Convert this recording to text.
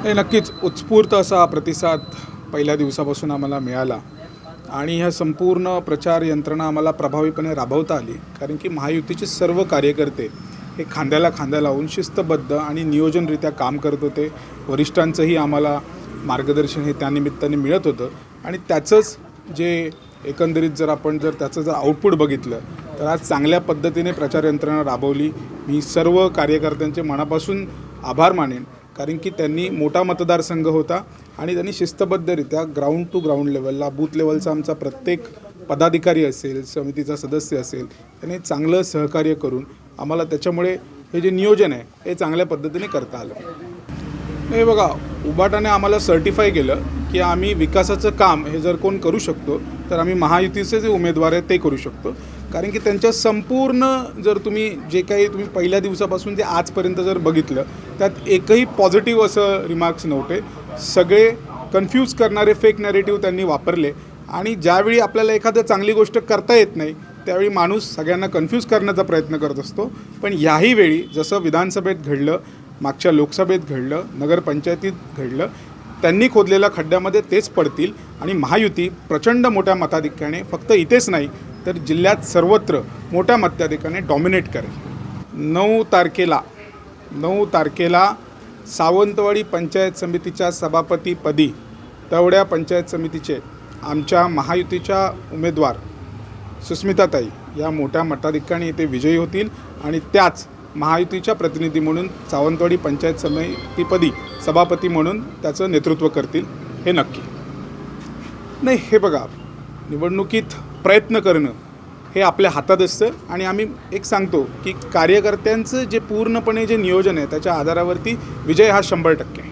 हे नक्कीच उत्स्फूर्त असा प्रतिसाद पहिल्या दिवसापासून आम्हाला मिळाला आणि ह्या संपूर्ण प्रचार यंत्रणा आम्हाला प्रभावीपणे राबवता आली, कारण की महायुतीचे सर्व कार्यकर्ते हे खांद्याला खांदा लावून शिस्तबद्ध आणि नियोजनरित्या काम करत होते. वरिष्ठांचंही आम्हाला मार्गदर्शन हे त्यानिमित्ताने मिळत होतं आणि त्याचंच जे एकंदरीत जर त्याचं जर आउटपुट बघितलं तर आज चांगल्या पद्धतीने प्रचार यंत्रणा राबवली. मी सर्व कार्यकर्त्यांचे मनापासून आभार मानेन, कारण की त्यांनी मोठा मतदारसंघ होता आणि त्यांनी शिस्तबद्धरित्या ग्राउंड टू ग्राउंड लेवलला बूथ लेवलचा आमचा प्रत्येक पदाधिकारी असेल, समितीचा सदस्य असेल, त्यांनी चांगलं सहकार्य करून आम्हाला त्याच्यामुळे हे जे नियोजन आहे हे चांगल्या पद्धतीने करता आलं. हे बघा, उबाटाने आम्हाला सर्टिफाय केलं की आम्ही विकासाचं काम हे जर कोण करू शकतो तर आम्ही महायुतीचे जे उमेदवार आहेत ते करू शकतो, कारण की त्यांच्या संपूर्ण जर तुम्ही जे काही तुम्ही पहिल्या दिवसापासून जे आजपर्यंत जर बघितलं त्यात एकही पॉझिटिव्ह असं रिमार्क्स नव्हते. सगळे कन्फ्यूज करणारे फेक नॅरेटिव्ह त्यांनी वापरले आणि ज्यावेळी आपल्याला एखादं चांगली गोष्ट करता येत नाही त्यावेळी माणूस सगळ्यांना कन्फ्यूज करण्याचा प्रयत्न करत असतो. पण याही वेळी जसं विधानसभेत घडलं, मागच्या लोकसभेत घडलं, नगरपंचायतीत घडलं, त्यांनी खोदलेल्या खड्ड्यामध्ये तेच पडतील आणि महायुती प्रचंड मोठ्या मताधिक्याने फक्त इथेच नाही तर जिल्ह्यात सर्वत्र मोठ्या मताधिक्याने डॉमिनेट करेल. 9 तारखेला सावंतवाडी पंचायत समितीच्या सभापतीपदी तेवढ्या पंचायत समितीचे आमच्या महायुतीच्या उमेदवार सुस्मिताताई या मोठ्या मताधिक्याने इथे विजयी होतील आणि त्याच महायुतीच्या प्रतिनिधी म्हणून सावंतवाडी पंचायत समितीपदी सभापती म्हणून त्याचं नेतृत्व करतील, हे नक्की. नाही, हे बघा, निवडणुकीत प्रयत्न करणं हे आपल्या हातात असतं आणि आम्ही एक सांगतो की कार्यकर्त्यांचं जे पूर्णपणे जे नियोजन आहे त्याच्या आधारावरती विजय हा 100% आहे.